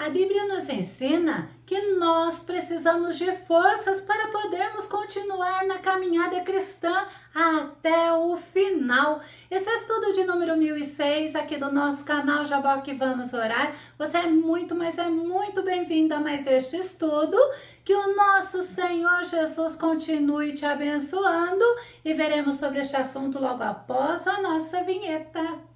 A Bíblia nos ensina que nós precisamos de forças para podermos continuar na caminhada cristã até o final. Esse é o estudo de número 1006 aqui do nosso canal Jaboque Vamos Orar. Você é muito, mas é muito bem-vindo a mais este estudo. Que o nosso Senhor Jesus continue te abençoando e veremos sobre este assunto logo após a nossa vinheta.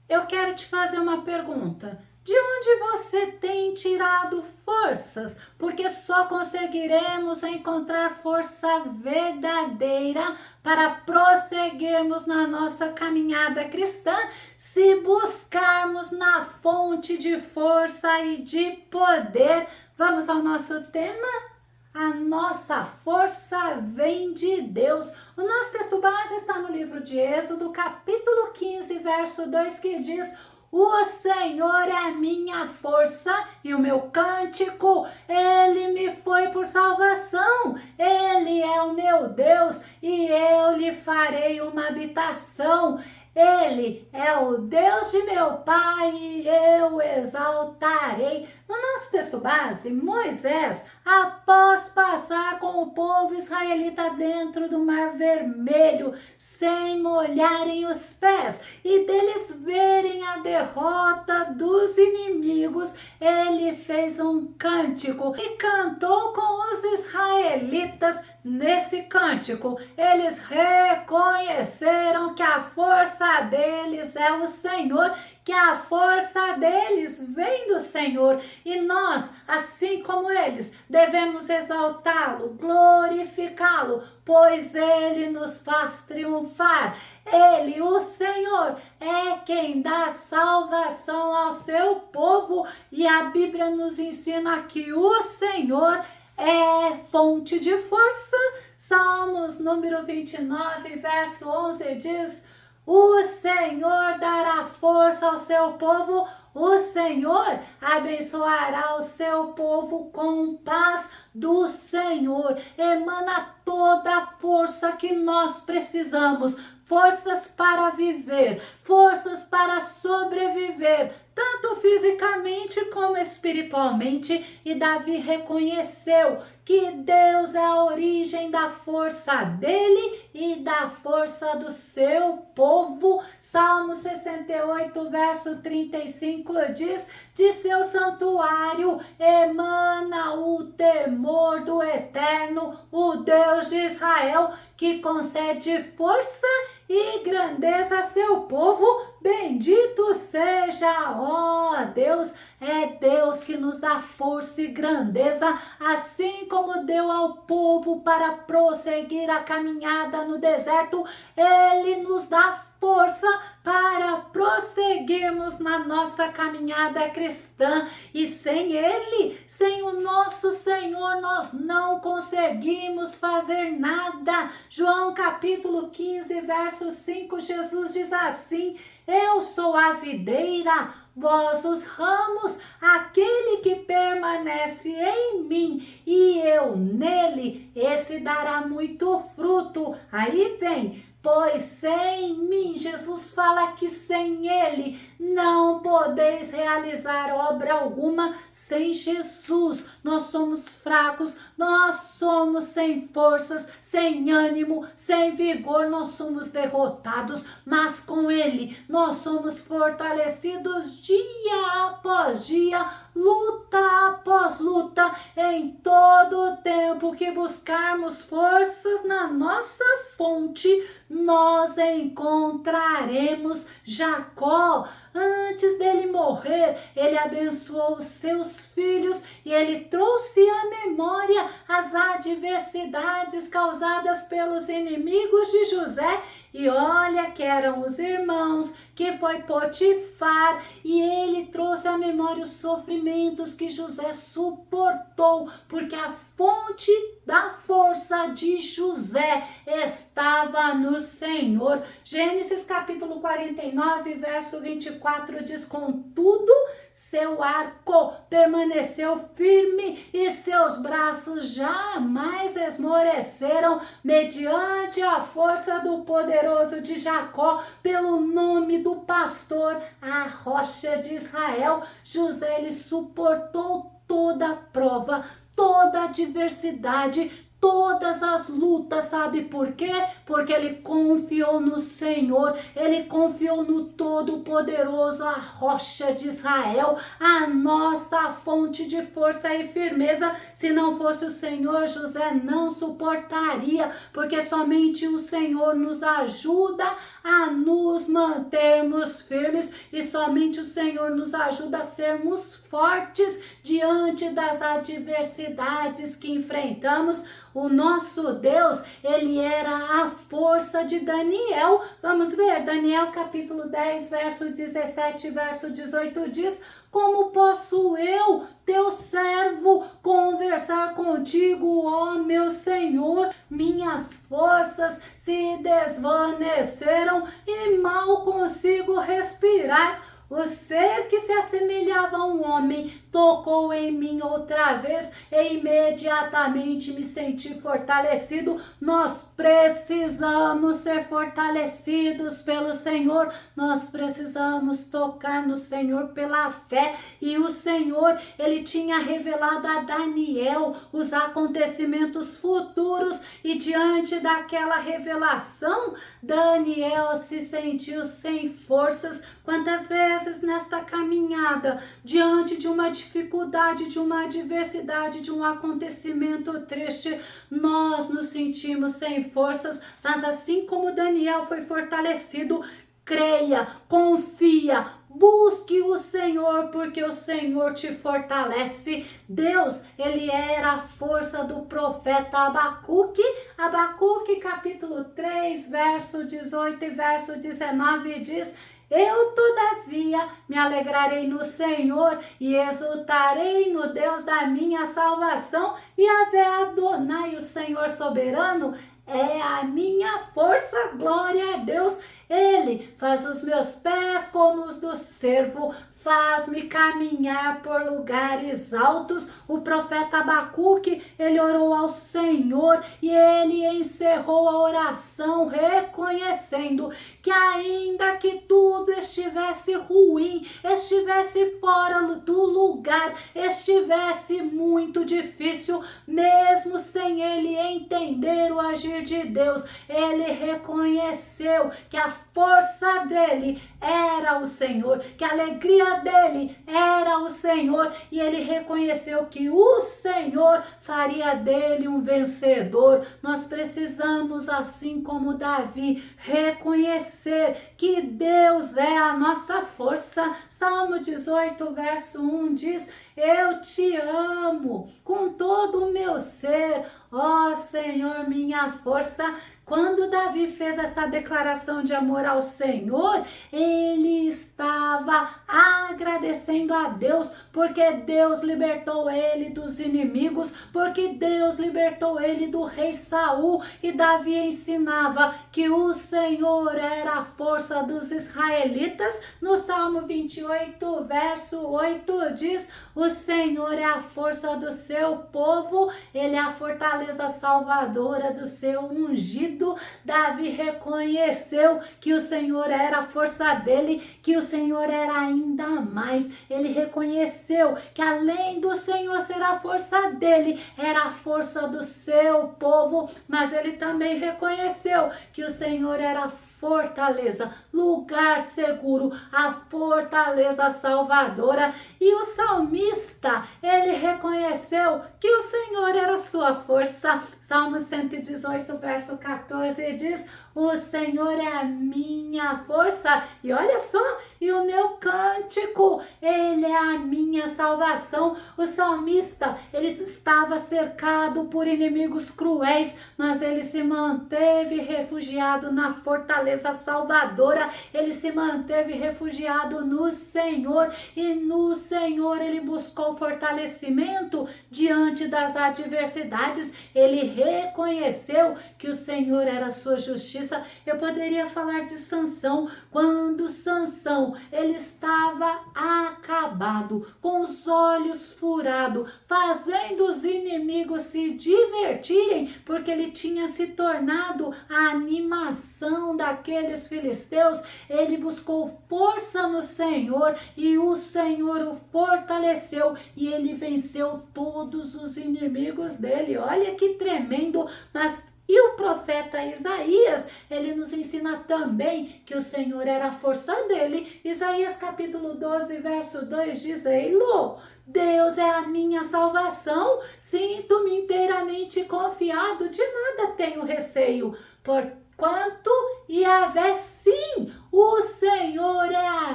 Eu quero te fazer uma pergunta. De onde você tem tirado forças? Porque só conseguiremos encontrar força verdadeira para prosseguirmos na nossa caminhada cristã se buscarmos na fonte de força e de poder. Vamos ao nosso tema? A nossa força vem de Deus. O nosso texto base está no livro de Êxodo, capítulo 15, verso 2, que diz: o Senhor é a minha força e o meu cântico, Ele me foi por salvação. Ele é o meu Deus e eu lhe farei uma habitação. Ele é o Deus de meu pai e eu exaltarei. No nosso texto base, Moisés, após passar com o povo israelita dentro do Mar Vermelho, sem molharem os pés e deles verem a derrota dos inimigos, ele fez um cântico e cantou com os israelitas. Nesse cântico, eles reconheceram que a força deles é o Senhor, que a força deles vem do Senhor. E nós, assim como eles, devemos exaltá-lo, glorificá-lo, pois Ele nos faz triunfar. Ele, o Senhor, é quem dá salvação ao seu povo. E a Bíblia nos ensina que o Senhor é fonte de força. Salmos número 29, verso 11 diz: o Senhor dará força ao seu povo, o Senhor abençoará o seu povo com paz. Do Senhor emana toda a força que nós precisamos, forças para viver, forças para sobreviver, tanto fisicamente como espiritualmente. E Davi reconheceu que Deus é a origem da força dele e da força do seu povo. Salmo 68, verso 35 diz: de seu santuário emana o temor do Eterno, o Deus de Israel, que concede força e grandeza a seu povo. Bendito seja, ó Deus. É Deus que nos dá força e grandeza, assim como deu ao povo para prosseguir a caminhada no deserto. Ele nos dá força para prosseguirmos na nossa caminhada cristã. E sem Ele, sem o nosso Senhor, nós não conseguimos fazer nada. João capítulo 15, verso 5, Jesus diz assim: eu sou a videira, vós os ramos. Aquele que permanece em mim e eu nele, esse dará muito fruto. Aí vem: pois sem mim, Jesus fala que sem Ele não podeis realizar obra alguma. Sem Jesus nós somos fracos, nós somos sem forças, sem ânimo, sem vigor, nós somos derrotados. Mas com Ele nós somos fortalecidos dia após dia, luta após luta. Em todo o tempo que buscarmos forças na nossa fonte, nós encontraremos. Jacó, antes dele morrer, ele abençoou os seus filhos e ele trouxe à memória as adversidades causadas pelos inimigos de José. E olha que eram os irmãos, que foi Potifar, e ele trouxe à memória os sofrimentos que José suportou, porque a fonte da força de José estava no Senhor. Gênesis capítulo 49, verso 24 diz: contudo, seu arco permaneceu firme e seus braços jamais esmoreceu. esmoreceram mediante a força do poderoso de Jacó, pelo nome do pastor, a rocha de Israel. José, ele suportou toda a prova, toda a adversidade, todas as lutas, sabe por quê? Porque ele confiou no Senhor, ele confiou no Todo-Poderoso, a rocha de Israel, a nossa fonte de força e firmeza. Se não fosse o Senhor, José não suportaria, porque somente o Senhor nos ajuda a nos mantermos firmes e somente o Senhor nos ajuda a sermos fortes diante das adversidades que enfrentamos. O nosso Deus, ele era a força de Daniel. Vamos ver, Daniel capítulo 10, verso 17, verso 18 diz: como posso eu, teu servo, conversar contigo, ó meu Senhor? Minhas forças se desvaneceram e mal consigo respirar. O ser que se assemelhava a um homem tocou em mim outra vez e imediatamente me senti fortalecido. Nós precisamos ser fortalecidos pelo Senhor, nós precisamos tocar no Senhor pela fé. E o Senhor, ele tinha revelado a Daniel os acontecimentos futuros e diante daquela revelação, Daniel se sentiu sem forças. Quantas vezes nesta caminhada, diante de uma dificuldade, de uma adversidade, de um acontecimento triste, nós nos sentimos sem forças, mas assim como Daniel foi fortalecido, creia, confia, busque o Senhor, porque o Senhor te fortalece. Deus, ele era a força do profeta Abacuque. Abacuque capítulo 3, verso 18 e verso 19 diz: eu, todavia, me alegrarei no Senhor e exultarei no Deus da minha salvação. Yahvé Adonai, o Senhor soberano, é a minha força. Glória a Deus. Ele faz os meus pés como os do servo, faz-me caminhar por lugares altos. O profeta Abacuque, ele orou ao Senhor e ele encerrou a oração reconhecendo que ainda que tudo estivesse ruim, estivesse fora do lugar, estivesse muito difícil, mesmo sem ele entender o agir de Deus, ele reconheceu que a força dele era o Senhor, que a alegria dele era o Senhor, e ele reconheceu que o Senhor faria dele um vencedor. Nós precisamos, assim como Davi, reconhecer que Deus é a nossa força. Salmo 18, verso 1 diz: eu te amo com todo o meu ser, ó Senhor, minha força. Quando Davi fez essa declaração de amor ao Senhor, ele estava agradecendo a Deus, porque Deus libertou ele dos inimigos, porque Deus libertou ele do rei Saul, e Davi ensinava que o Senhor era a força dos israelitas. No Salmo 28, verso 8 diz: o Senhor é a força do seu povo, ele é a fortaleza salvadora do seu ungido. Davi reconheceu que o Senhor era a força dele, que o Senhor era ainda mais. Ele reconheceu que além do Senhor ser a força dele, era a força do seu povo, mas ele também reconheceu que o Senhor era a fortaleza, lugar seguro, a fortaleza salvadora. E o salmista, ele reconheceu que o Senhor era sua força. Salmo 118, verso 14 diz: o Senhor é a minha força, e olha só, e o meu cântico, ele é a minha salvação. O salmista, ele estava cercado por inimigos cruéis, mas ele se manteve refugiado na fortaleza salvadora, ele se manteve refugiado no Senhor, e no Senhor ele buscou fortalecimento diante das adversidades. Ele reconheceu que o Senhor era a sua justiça. Eu poderia falar de Sansão, quando Sansão, ele estava acabado, com os olhos furados, fazendo os inimigos se divertirem, porque porque ele tinha se tornado a animação daqueles filisteus. Ele buscou força no Senhor e o Senhor o fortaleceu e ele venceu todos os inimigos dele. Olha que tremendo, mas e o profeta Isaías, ele nos ensina também que o Senhor era a força dele. Isaías capítulo 12, verso 2 diz: Ei-lo, Deus é a minha salvação, sinto-me inteiramente confiado, de nada tenho receio, porquanto Yahvé, sim, o Senhor é a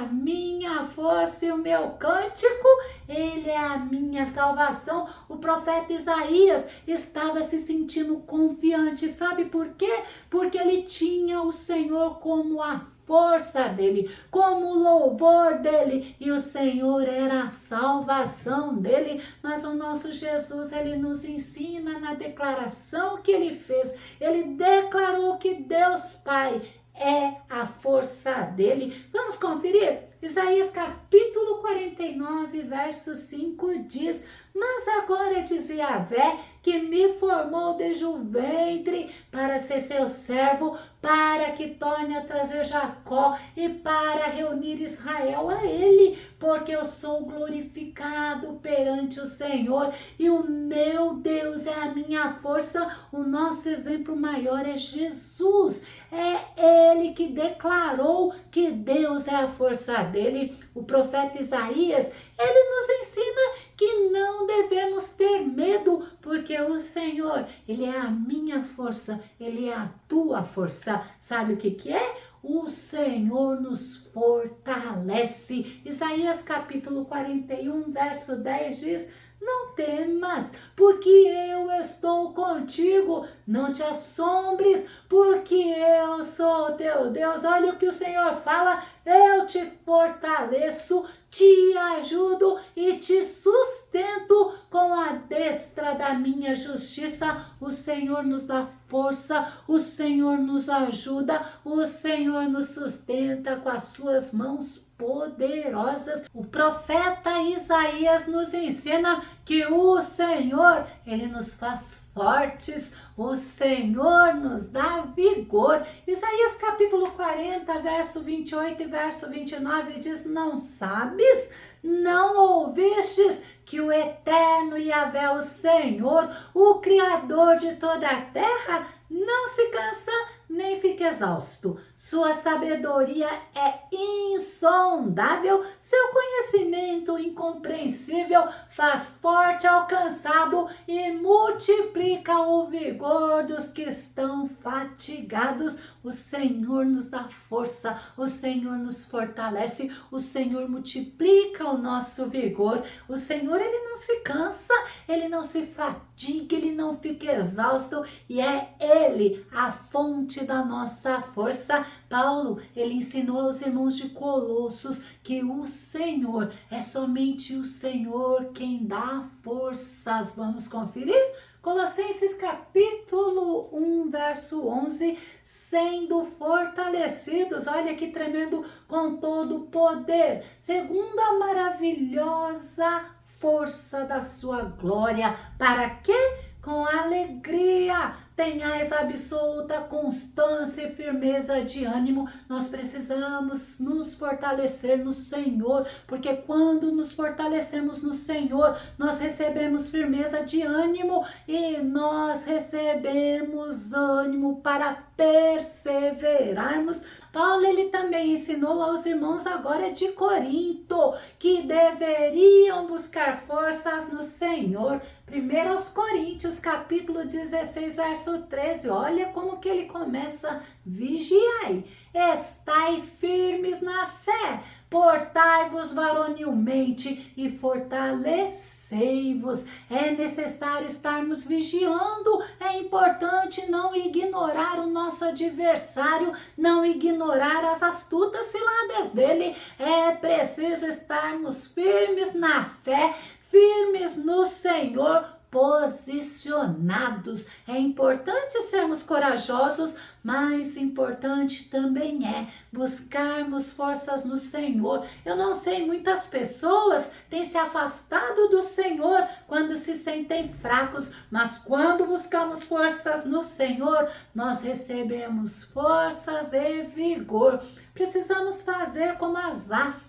minha força e o meu cântico, ele é a minha salvação. O profeta Isaías estava se sentindo confiante, sabe por quê? Porque ele tinha o Senhor como a força dele, como o louvor dele, e o Senhor era a salvação dele. Mas o nosso Jesus, ele nos ensina na declaração que ele fez, ele declarou que Deus Pai é a força dele. Vamos conferir? Isaías capítulo 49, verso 5 diz: Mas agora diz Yahvé, que me formou desde o ventre para ser seu servo, para que torne a trazer Jacó e para reunir Israel a ele, porque eu sou glorificado perante o Senhor e o meu Deus é a minha força. O nosso exemplo maior é Jesus. É ele que declarou que Deus é a força dele. O profeta Isaías, ele nos ensina que não devemos ter medo, porque o Senhor, ele é a minha força, ele é a tua força. Sabe o que é? O Senhor nos fortalece. Isaías capítulo 41, verso 10 diz: Não temas, porque eu estou contigo. Não te assombres, porque eu sou teu Deus. Olha o que o Senhor fala: eu te fortaleço, te ajudo e te sustento com a destra da minha justiça. O Senhor nos dá força, o Senhor nos ajuda, o Senhor nos sustenta com as suas mãos poderosas. O profeta Isaías nos ensina que o Senhor, ele nos faz fortes, o Senhor nos dá vigor. Isaías capítulo 40, verso 28 e verso 29 diz: Não sabes, não ouvistes que o eterno Yahvé, o Senhor, o Criador de toda a terra, não se cansa nem fica exausto. Sua sabedoria é insondável, seu conhecimento incompreensível, faz forte ao cansado e multiplica o vigor dos que estão fatigados. O Senhor nos dá força, o Senhor nos fortalece, o Senhor multiplica o nosso vigor. O Senhor, ele não se cansa, ele não se fatiga, ele não fica exausto, e é ele a fonte da nossa força. Paulo, ele ensinou aos irmãos de Colossos que o Senhor, é somente o Senhor quem dá forças. Vamos conferir? Colossenses capítulo 1, verso 11, sendo fortalecidos, olha que tremendo, com todo o poder, segundo a maravilhosa força da sua glória, para que com alegria tenhais absoluta constância e firmeza de ânimo. Nós precisamos nos fortalecer no Senhor, porque quando nos fortalecemos no Senhor, nós recebemos firmeza de ânimo e nós recebemos ânimo para perseverarmos. Paulo, ele também ensinou aos irmãos agora de Corinto que deveriam buscar forças no Senhor. Primeiro aos Coríntios, capítulo 16, verso 13, olha como que ele começa: vigiai, estai firmes na fé, portai-vos varonilmente e fortalecei-vos. É necessário estarmos vigiando, é importante não ignorar o nosso adversário, não ignorar as astutas ciladas dele. É preciso estarmos firmes na fé, firmes no Senhor, posicionados. É importante sermos corajosos, mas importante também é buscarmos forças no Senhor. Eu não sei, muitas pessoas têm se afastado do Senhor quando se sentem fracos, mas quando buscamos forças no Senhor, nós recebemos forças e vigor. Precisamos fazer como Asaf,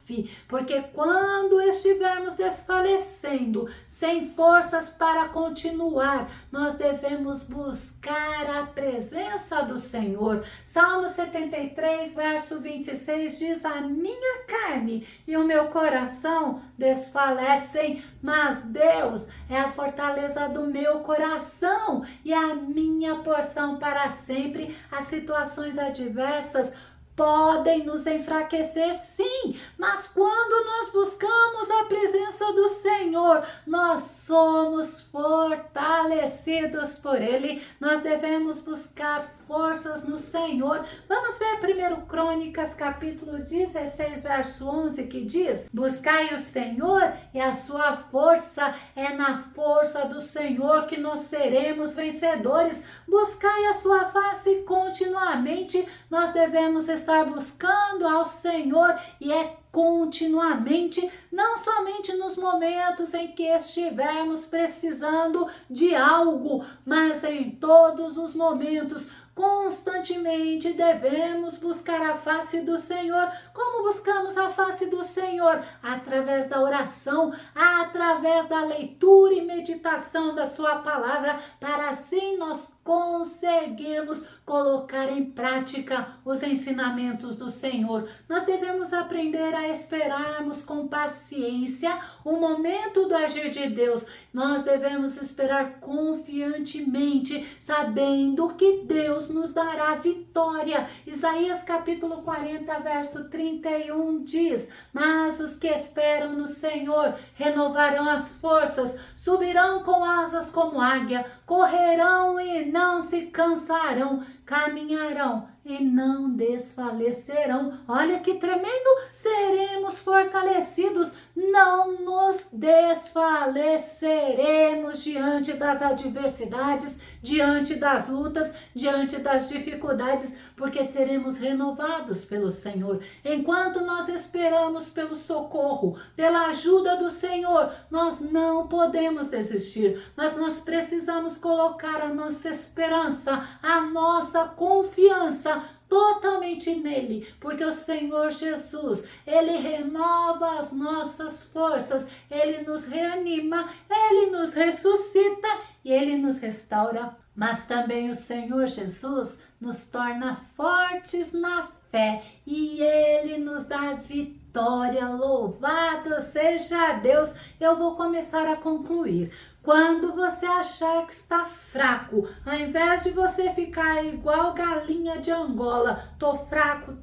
porque quando estivermos desfalecendo, sem forças para continuar, nós devemos buscar a presença do Senhor. Salmo 73, verso 26 diz: a minha carne e o meu coração desfalecem, mas Deus é a fortaleza do meu coração e a minha porção para sempre. As situações adversas podem nos enfraquecer, sim, mas quando nós buscamos a presença do Senhor, nós somos fortalecidos por Ele. Nós devemos buscar forças no Senhor. Vamos ver 1 Crônicas, capítulo 16, verso 11, que diz: buscai o Senhor e a sua força, é na força do Senhor que nós seremos vencedores. Buscai a sua face continuamente. Nós devemos estar buscando ao Senhor, e é continuamente, não somente nos momentos em que estivermos precisando de algo, mas em todos os momentos. Constantemente devemos buscar a face do Senhor. Como buscamos a face do Senhor? Através da oração, através da leitura e meditação da sua palavra, para assim nós conseguirmos colocar em prática os ensinamentos do Senhor. Nós devemos aprender a esperarmos com paciência o momento do agir de Deus. Nós devemos esperar confiantemente, sabendo que Deus nos dará vitória. Isaías capítulo 40, verso 31 diz: mas os que esperam no Senhor renovarão as forças, subirão com asas como águia, correrão e não se cansarão, caminharão e não desfalecerão. Olha que tremendo! Seremos fortalecidos, não nos desfaleceremos diante das adversidades, diante das lutas, diante das dificuldades, porque seremos renovados pelo Senhor. Enquanto nós esperamos pelo socorro, pela ajuda do Senhor, nós não podemos desistir, mas nós precisamos colocar a nossa esperança, a nossa confiança totalmente nele, porque o Senhor Jesus, ele renova as nossas forças, ele nos reanima, ele nos ressuscita e ele nos restaura. Mas também o Senhor Jesus nos torna fortes na fé e ele nos dá vitória. Louvado seja Deus! Eu vou começar a concluir. Quando você achar que está fraco, ao invés de você ficar igual galinha de Angola, tô fraco,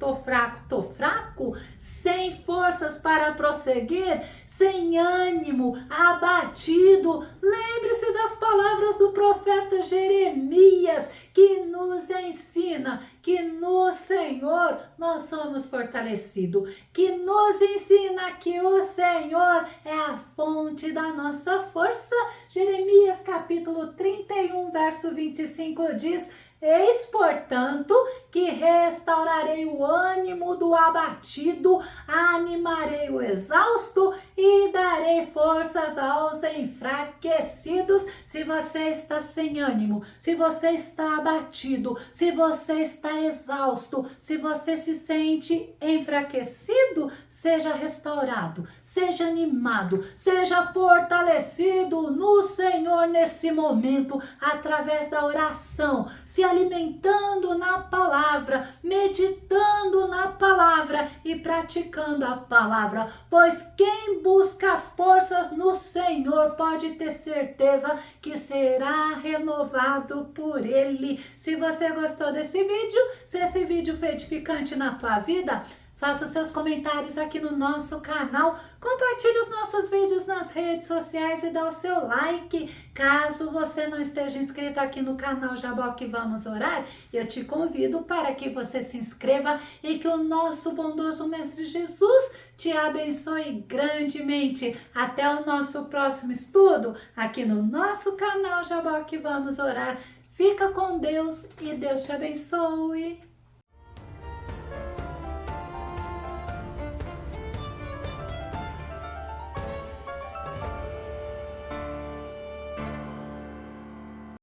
sem forças para prosseguir, sem ânimo, abatido, lembre-se das palavras do profeta Jeremias, que nos ensina que no Senhor nós somos fortalecidos, que nos ensina que o Senhor é a fonte da nossa força. Jeremias capítulo 31, verso 25 diz: eis, portanto, que restaurarei o ânimo do abatido, animarei o exausto e darei forças aos enfraquecidos. Se você está sem ânimo, se você está abatido, se você está exausto, se você se sente enfraquecido, seja restaurado, seja animado, seja fortalecido no Senhor nesse momento, através da oração, se alimentando na palavra, meditando na palavra e praticando a palavra, pois quem busca forças no Senhor pode ter certeza que será renovado por Ele. Se você gostou desse vídeo, se esse vídeo foi edificante na tua vida, faça os seus comentários aqui no nosso canal, compartilhe os nossos vídeos nas redes sociais e dá o seu like. Caso você não esteja inscrito aqui no canal Jaboque Vamos Orar, eu te convido para que você se inscreva e que o nosso bondoso Mestre Jesus te abençoe grandemente. Até o nosso próximo estudo aqui no nosso canal Jaboque Vamos Orar. Fica com Deus e Deus te abençoe.